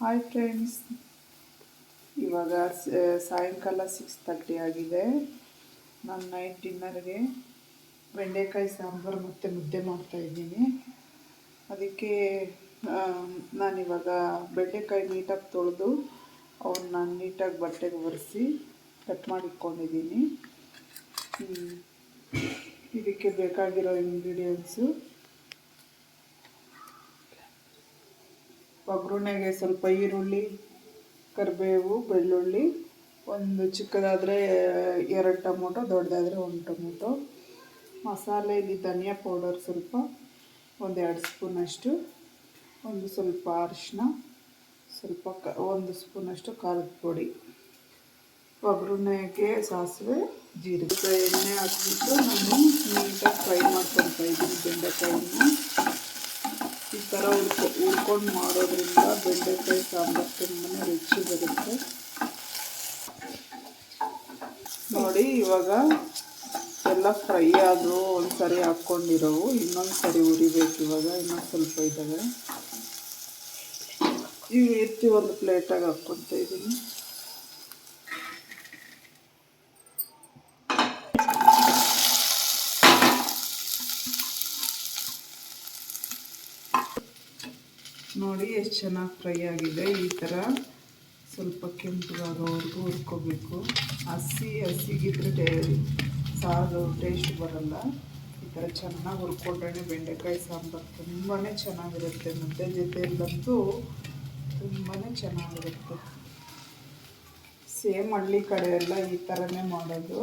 Hi friends, ಇವಾಗ ಸಾಯಂಕಾಲ 6:30 ಆಗಿದೆ. ನಾನು ನೈಟ್ ಡಿನ್ನರ್ಗೆ ಬೆಂಡೆಕಾಯಿ ಸಾಂಬಾರು ಮತ್ತು ಮುದ್ದೆ ಮಾಡ್ತಾಯಿದ್ದೀನಿ. ಅದಕ್ಕೆ ನಾನಿವಾಗ ಬೆಂಡೆಕಾಯಿ ನೀಟಾಗಿ ತೊಳೆದು ಅವನ್ನ ನೀಟಾಗಿ ಬಟ್ಟೆಗೆ ಒರೆಸಿ ಕಟ್ ಮಾಡಿ ಇಟ್ಕೊಂಡಿದ್ದೀನಿ. ಇದಕ್ಕೆ ಬೇಕಾಗಿರೋ ಇಂಗ್ರೀಡಿಯೆಂಟ್ಸು: ಒಗ್ಗರಣೆಗೆ ಸ್ವಲ್ಪ ಈರುಳ್ಳಿ, ಕರಿಬೇವು, ಬೆಳ್ಳುಳ್ಳಿ, ಒಂದು ಚಿಕ್ಕದಾದರೆ 2 ಟೊಮೊಟೊ, ದೊಡ್ಡದಾದರೆ 1 ಟೊಮೊಟೊ. ಮಸಾಲೆಯಲ್ಲಿ ಧನಿಯಾ ಪೌಡರ್ ಸ್ವಲ್ಪ, 1-2 ಸ್ಪೂನಷ್ಟು, ಒಂದು ಸ್ವಲ್ಪ ಅರಿಶಿನ, ಸ್ವಲ್ಪ 1 ಸ್ಪೂನಷ್ಟು ಖಾರದ ಪುಡಿ. ಒಗ್ಗರಣೆಗೆ ಸಾಸಿವೆ, ಜೀರಿಗೆ, ಎಣ್ಣೆ ಹಾಕಿಬಿಟ್ಟು ನಾನು ನೀಟಾಗಿ ಫ್ರೈ ಮಾಡ್ಕೊತಾ ಇದ್ದೀನಿ ಬೆಂಡೆಕಾಯಿನ. ಈ ಥರ ಹುರ್ಕೊಂಡು ಮಾಡೋದ್ರಿಂದ ಬೆಂಡೆಕಾಯಿ ಸಾಂಬಾರು ತುಂಬಾ ರುಚಿ ಬರುತ್ತೆ. ನೋಡಿ, ಇವಾಗ ಎಲ್ಲ ಫ್ರೈ ಆದರೂ ಒಂದು ಸರಿ ಹಾಕ್ಕೊಂಡಿರೋವು ಇನ್ನೊಂದು ಸರಿ ಉರಿಬೇಕು. ಇವಾಗ ಇನ್ನೊಂದು ಸ್ವಲ್ಪ ಇದ್ದಾವೆ, ಇವು ಎತ್ತಿ ಒಂದು ಪ್ಲೇಟಾಗಿ ಹಾಕ್ಕೊತಾ ಇದ್ದೀನಿ. ನೋಡಿ ಎಷ್ಟು ಚೆನ್ನಾಗಿ ಫ್ರೈ ಆಗಿದೆ. ಈ ಥರ ಸ್ವಲ್ಪ ಕೆಂಪಗಾಗೋವರೆಗೂ ಹುರ್ಕೋಬೇಕು. ಹಸಿಗಿದ್ರೆ ಸಾರು ಟೇಸ್ಟ್ ಬರಲ್ಲ. ಈ ಥರ ಚೆನ್ನಾಗಿ ಹುರ್ಕೊಂಡ್ರೆ ಬೆಂಡೆಕಾಯಿ ಸಾಂಬಾರು ತುಂಬಾ ಚೆನ್ನಾಗಿರುತ್ತೆ. ಮುದ್ದೆ ಜೊತೆಯಲ್ಲಂತೂ ತುಂಬಾ ಚೆನ್ನಾಗಿರುತ್ತೆ. ಸೇಮ್ ಹಳ್ಳಿ ಕಡೆ ಎಲ್ಲ ಈ ಥರನೇ ಮಾಡೋದು.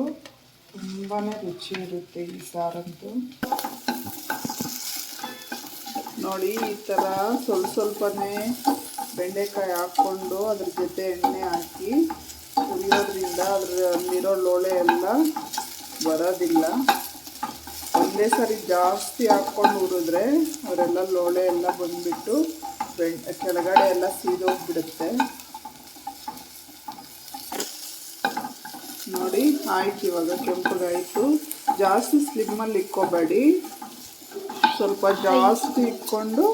ತುಂಬಾ ರುಚಿ ಇರುತ್ತೆ ಈ ಸಾರಂತೂ. ನೋಡಿ, ಈ ಥರ ಸ್ವಲ್ಪನೇ ಬೆಂಡೆಕಾಯಿ ಹಾಕ್ಕೊಂಡು ಅದ್ರ ಜೊತೆ ಎಣ್ಣೆ ಹಾಕಿ ಹುರಿಯೋದ್ರಿಂದ ಅದರಲ್ಲಿರೋ ಲೋಳೆ ಎಲ್ಲ ಬರೋದಿಲ್ಲ. ಒಂದೇ ಸರಿ ಜಾಸ್ತಿ ಹಾಕ್ಕೊಂಡು ಹುರಿದ್ರೆ ಅವರೆಲ್ಲ ಲೋಳೆ ಎಲ್ಲ ಬಂದುಬಿಟ್ಟು ಕೆಳಗಡೆ ಎಲ್ಲ ಸೀದೋಗ್ಬಿಡುತ್ತೆ. ನೋಡಿ ಆಯ್ತು, ಇವಾಗ ಕೆಂಪಗಾಯಿತು. ಜಾಸ್ತಿ ಸ್ಲಿಮ್ಮಲ್ಲಿ ಇಕ್ಕೋಬೇಡಿ, ಸ್ವಲ್ಪ ಜಾಸ್ತಿ ಇಟ್ಕೊಂಡು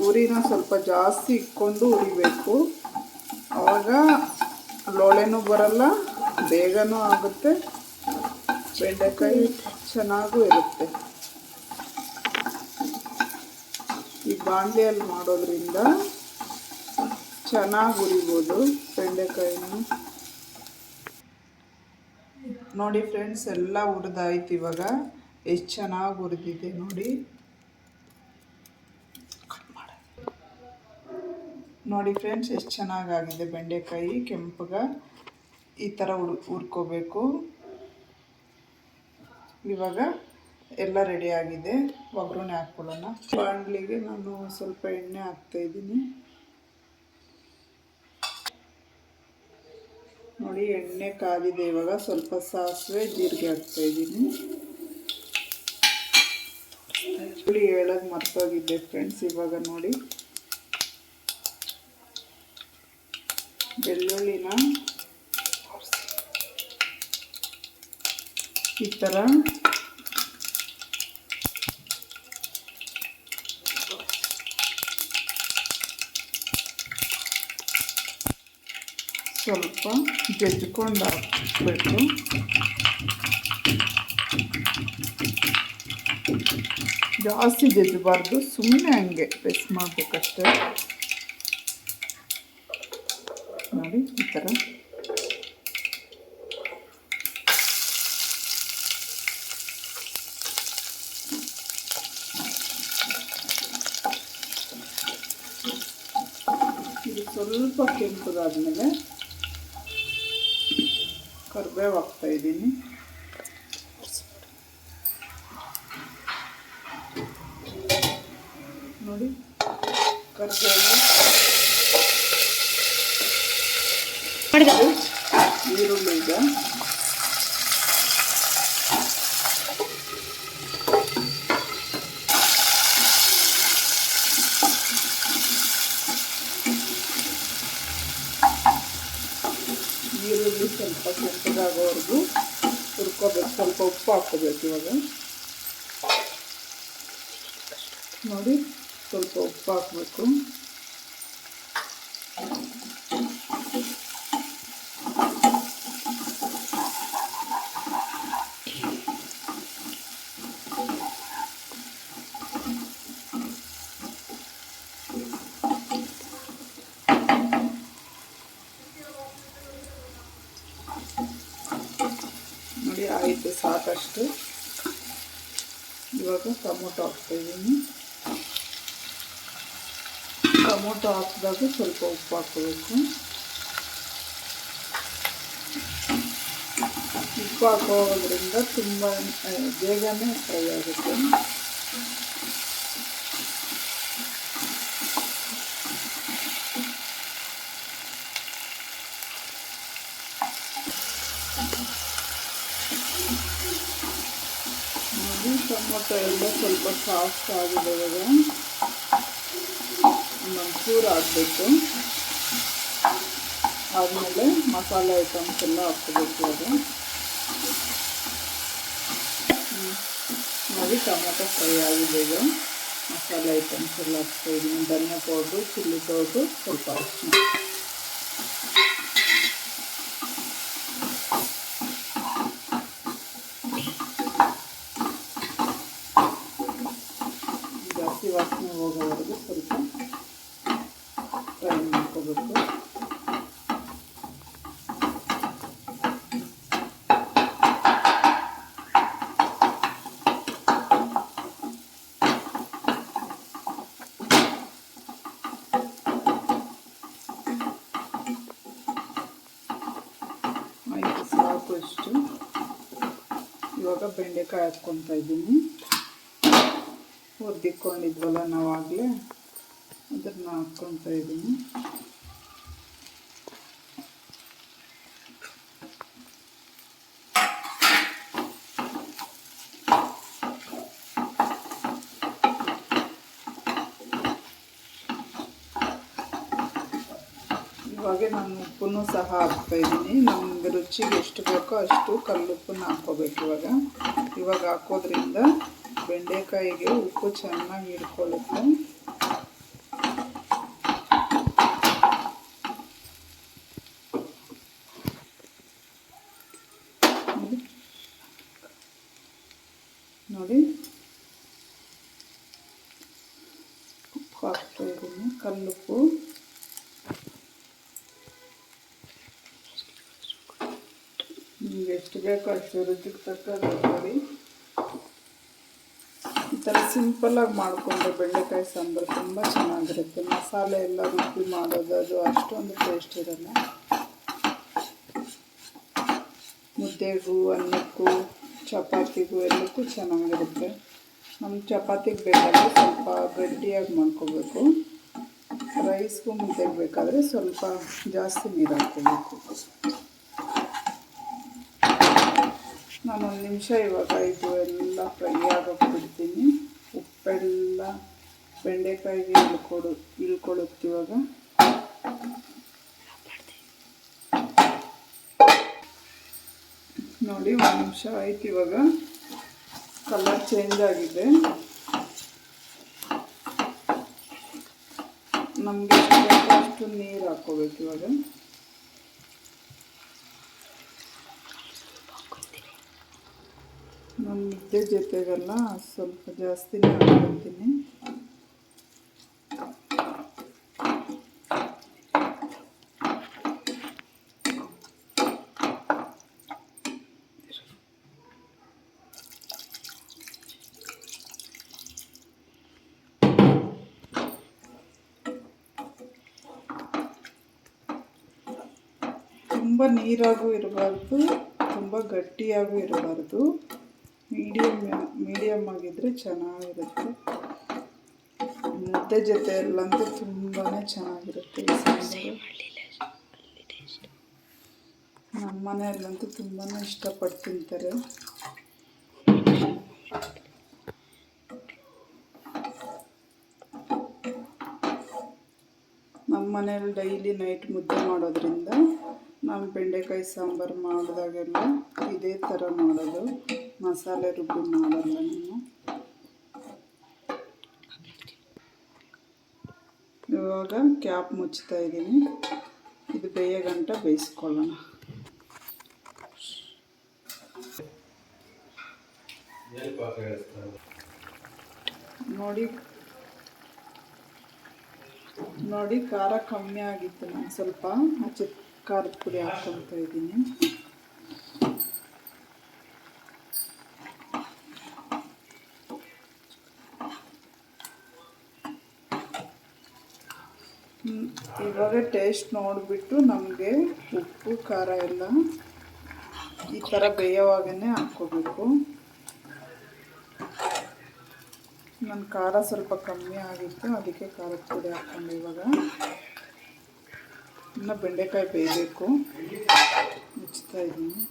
ಉರಿನ ಸ್ವಲ್ಪ ಜಾಸ್ತಿ ಇಟ್ಕೊಂಡು ಉರಿಬೇಕು. ಆವಾಗ ಲೋಳೆನೂ ಬರಲ್ಲ, ಬೇಗನೂ ಆಗುತ್ತೆ, ಬೆಂಡೆಕಾಯಿ ಚೆನ್ನಾಗೂ ಇರುತ್ತೆ. ಈ ಬಾಣಲೆಯಲ್ಲಿ ಮಾಡೋದ್ರಿಂದ ಚೆನ್ನಾಗಿ ಉರಿಬೋದು ಬೆಂಡೆಕಾಯಿನ. ನೋಡಿ ಫ್ರೆಂಡ್ಸ್, ಎಲ್ಲ ಹುರಿದಾಯ್ತು. ಇವಾಗ ಎಷ್ಟು ಚೆನ್ನಾಗಿ ಹುರಿದಿದೆ ನೋಡಿ. ನೋಡಿ ಫ್ರೆಂಡ್ಸ್, ಎಷ್ಟು ಚೆನ್ನಾಗಾಗಿದೆ ಬೆಂಡೆಕಾಯಿ ಕೆಂಪಗ. ಈ ಥರ ಹುರ್ಕೋಬೇಕು. ಇವಾಗ ಎಲ್ಲ ರೆಡಿಯಾಗಿದೆ. ಒಗ್ಗರಣೆ ಹಾಕ್ಕೊಳ್ಳೋಣ. ಬಾಣಲಿಗೆ ನಾನು ಸ್ವಲ್ಪ ಎಣ್ಣೆ ಹಾಕ್ತಾಯಿದ್ದೀನಿ. ನೋಡಿ, ಎಣ್ಣೆ ಕಾದಿದೆ. ಇವಾಗ ಸ್ವಲ್ಪ ಸಾಸಿವೆ, ಜೀರಿಗೆ ಹಾಕ್ತಾಯಿದ್ದೀನಿ. ಹೇಳೋದು ಮರ್ತೋಗಿದ್ದೆ ಫ್ರೆಂಡ್ಸ್. ಇವಾಗ ನೋಡಿ, ಬೆಳ್ಳುಳ್ಳಿನ ಈ ಥರ ಸ್ವಲ್ಪ ಜಜ್ಜಿಕೊಂಡು ಹಾಕಬೇಕು. ಜಾಸ್ತಿ ಜಜ್ಜಬಾರ್ದು, ಸುಮ್ಮನೆ ಹಂಗೆ ಪ್ರೆಸ್ ಮಾಡಬೇಕಷ್ಟೆ. ನೋಡಿ ಈ ಥರ. ಇದು ಸ್ವಲ್ಪ ಕೆಂಪಗಾದ್ಮೇಲೆ ಕರಿಬೇವು ಹಾಕ್ತಾಯಿದ್ದೀನಿ. ನೋಡಿ, ಕರಿಬೇವು, ಈರುಳ್ಳಿ, ಈಗ ಈರುಳ್ಳಿ ಸ್ವಲ್ಪ ಕೆಂಪಗಾಗೋವರೆಗೂ ಹುರ್ಕೋಬೇಕು. ಸ್ವಲ್ಪ ಉಪ್ಪು ಹಾಕ್ಕೋಬೇಕು. ಇವಾಗ ನೋಡಿ, ಸ್ವಲ್ಪ ಉಪ್ಪು ಹಾಕಬೇಕು. ಸಾಕಷ್ಟು. ಇವಾಗ ಟೊಮೊಟೊ ಹಾಕ್ತಾಯಿದ್ದೀನಿ. ಟೊಮೊಟೊ ಹಾಕಿದಾಗ ಸ್ವಲ್ಪ ಉಪ್ಪು ಹಾಕಬೇಕು. ಉಪ್ಪು ಹಾಕೋದ್ರಿಂದ ತುಂಬ ಬೇಗನೆ ಫ್ರೈ ಆಗುತ್ತೆ. ನೋಡಿ ಟೊಮೊಟೊ ಎಲ್ಲ ಸ್ವಲ್ಪ ಸಾಫ್ಟ್ ಆಗಿದೆ. ಇವಾಗ ಒಂಚೂರು ಹಾಕಬೇಕು. ಆದಮೇಲೆ ಮಸಾಲೆ ಐಟಮ್ಸ್ ಎಲ್ಲ ಹಾಕ್ಕೋಬೇಕು. ಅದು ನೋಡಿ ಟೊಮೊಟೊ ಫ್ರೈ ಆಗಿದೆ. ಈಗ ಮಸಾಲೆ ಐಟಮ್ಸ್ ಎಲ್ಲ ಹಾಕ್ತಾಯಿದ್ದೀನಿ. ಧನಿಯಾ ಪೌಡ್ರು, ಚಿಲ್ಲಿ ಪೌಡ್ರು, ಸ್ವಲ್ಪ ಅರಿಶಿನ. ಜಾಸ್ತಿ ವಾಸನೆ ಹೋಗೋವರೆಗೂ ಸ್ವಲ್ಪ ಫ್ರೈ ಮಾಡ್ಕೋಬೇಕು. ಆಯಿತು, ಸಾಕು ಇಷ್ಟು. ಇವಾಗ ಬೆಂಡೆಕಾಯಿ ಹಾಕ್ಕೊತಾ ಇದ್ದೀನಿ. ಹುರಿದಿಕ್ಕೊಂಡಿದ್ವಲ್ಲ ನಾವಾಗಲೇ, ಅದನ್ನು ಹಾಕ್ಕೊತಾ ಇದ್ದೀನಿ. ಇವಾಗ ನಾನು ಉಪ್ಪನ್ನು ಸಹ ಹಾಕ್ತಾಯಿದ್ದೀನಿ. ನಮಗೆ ರುಚಿಗೆ ಎಷ್ಟು ಬೇಕೋ ಅಷ್ಟು ಕಲ್ಲುಪ್ಪನ್ನು ಹಾಕ್ಕೋಬೇಕು. ಇವಾಗ ಹಾಕೋದ್ರಿಂದ ಬೆಂಡೆಕಾಯಿಗೆ ಉಪ್ಪು ಚೆನ್ನಾಗಿ ಹಿಡ್ಕೊಳ್ಳುತ್ತೆ. ನೋಡಿ ಉಪ್ಪು ಹಾಕ್ತಾಯಿದ್ದೀನಿ, ಕಲ್ಲುಪ್ಪು. ನಿಮಗೆ ಎಷ್ಟು ಬೇಕೋ ಅಷ್ಟು ರುಚಿಗೆ ತಕ್ಕದ್ದು ನೋಡಿ. ಈ ಥರ ಸಿಂಪಲ್ಲಾಗಿ ಮಾಡಿಕೊಂಡ್ರೆ ಬೆಂಡೆಕಾಯಿ ಸಾಂಬಾರು ತುಂಬ ಚೆನ್ನಾಗಿರುತ್ತೆ. ಮಸಾಲೆ ಎಲ್ಲ ರುಬ್ಬಿ ಮಾಡೋದು ಅದು ಅಷ್ಟೊಂದು ಟೇಸ್ಟ್ ಇರಲ್ಲ. ಮುದ್ದೆಗೂ, ಅನ್ನಕ್ಕೂ, ಚಪಾತಿಗೂ ಎಲ್ಲಕ್ಕೂ ಚೆನ್ನಾಗಿರುತ್ತೆ. ನಮ್ಮ ಚಪಾತಿಗೆ ಬೇಕಾದರೆ ಸ್ವಲ್ಪ ಗಟ್ಟಿಯಾಗಿ ಮಾಡ್ಕೋಬೇಕು. ರೈಸ್ಗೂ ಮುದ್ದೆಗೆ ಬೇಕಾದರೆ ಸ್ವಲ್ಪ ಜಾಸ್ತಿ ನೀರು ಹಾಕ್ಕೋಬೇಕು. ನಾನೊಂದು ನಿಮಿಷ ಇವಾಗ ಇದು ಎಲ್ಲ ಫ್ರೈ ಆಗೋಕ್ಕೆ ಬಿಡ್ತೀನಿ. ಉಪ್ಪೆಲ್ಲ ಬೆಂಡೆಕಾಯಿಗೆ ಇಳ್ಕೊಳ್ಳುತ್ತೆ. ಇವಾಗ ನೋಡಿ 1 ನಿಮಿಷ ಆಯ್ತು. ಇವಾಗ ಕಲರ್ ಚೇಂಜ್ ಆಗಿದೆ. ನಮಗೆ ಅಷ್ಟು ನೀರು ಹಾಕ್ಕೋಬೇಕು. ಇವಾಗ ನಾನು ಮುದ್ದೆ ಜೊತೆಗೆಲ್ಲ ಸ್ವಲ್ಪ ಜಾಸ್ತಿನೇ ಹಾಕ್ಕೊತೀನಿ. ತುಂಬ ನೀರಾಗೂ ಇರಬಾರ್ದು, ತುಂಬ ಗಟ್ಟಿಯಾಗೂ ಇರಬಾರ್ದು. ಮೀಡಿಯಮ್ ಆಗಿದ್ದರೆ ಚೆನ್ನಾಗಿರುತ್ತೆ. ಮುದ್ದೆ ಜೊತೆ ಎಲ್ಲಂತೂ ತುಂಬಾ ಚೆನ್ನಾಗಿರುತ್ತೆ ಈ ಸಾಂಬಾರು. ನಮ್ಮ ಮನೆಯಲ್ಲಂತೂ ತುಂಬಾ ಇಷ್ಟಪಟ್ಟು ತಿಂತಾರೆ. ನಮ್ಮ ಮನೇಲಿ ಡೈಲಿ ನೈಟ್ ಮುದ್ದೆ ಮಾಡೋದ್ರಿಂದ ನಾನು ಬೆಂಡೆಕಾಯಿ ಸಾಂಬಾರು ಮಾಡಿದಾಗೆಲ್ಲ ಇದೇ ಥರ ಮಾಡೋದು. ಮಸಾಲೆ ರುಬ್ಬಿ ಮಾಡಲ್ಲ ನಾನು. ಇವಾಗ ಕ್ಯಾಪ್ ಮುಚ್ತಾ ಇದ್ದೀನಿ. ಇದು ಬೇಯೋ ಗಂಟ ಬೇಯಿಸ್ಕೊಳ್ಳೋಣ. ನೋಡಿ ಖಾರ ಕಮ್ಮಿ ಆಗಿತ್ತು. ನಾನು ಸ್ವಲ್ಪ ಖಾರದ ಪುಡಿ ಹಾಕ್ಕೊಳ್ತಾ ಇದ್ದೀನಿ. ಇವಾಗ ಟೇಸ್ಟ್ ನೋಡಿಬಿಟ್ಟು ನಮಗೆ ಉಪ್ಪು ಖಾರ ಎಲ್ಲ ಈ ಥರ ಬೇಯೋವಾಗೇ ಹಾಕ್ಕೋಬೇಕು. ನನ್ನ ಖಾರ ಸ್ವಲ್ಪ ಕಮ್ಮಿ ಆಗಿತ್ತು, ಅದಕ್ಕೆ ಖಾರದ ಪುಡಿ ಹಾಕ್ಕೊಂಡು ಇವಾಗ ಇನ್ನು ಬೆಂಡೆಕಾಯಿ ಬೇಯಬೇಕು, ಮುಚ್ತಾ ಇದ್ದೀನಿ.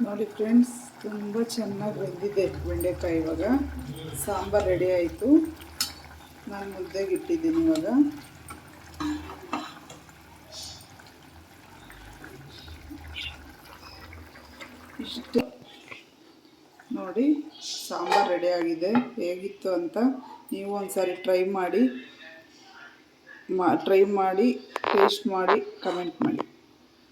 ನೋಡಿ ಫ್ರೆಂಡ್ಸ್, ತುಂಬ ಚೆನ್ನಾಗಿ ಬೆಂದಿದೆ ಬೆಂಡೆಕಾಯಿ. ಇವಾಗ ಸಾಂಬಾರು ರೆಡಿ ಆಯಿತು. ನಾನು ಮುದ್ದೆಗೆ ಇಟ್ಟಿದ್ದೀನಿ. ಇವಾಗ ಇಷ್ಟು ನೋಡಿ ಸಾಂಬಾರು ರೆಡಿ ಆಗಿದೆ. ಹೇಗಿತ್ತು ಅಂತ ನೀವು ಒಂದ್ಸಾರಿ ಟ್ರೈ ಮಾಡಿ ಟೇಸ್ಟ್ ಮಾಡಿ ಕಮೆಂಟ್ ಮಾಡಿ.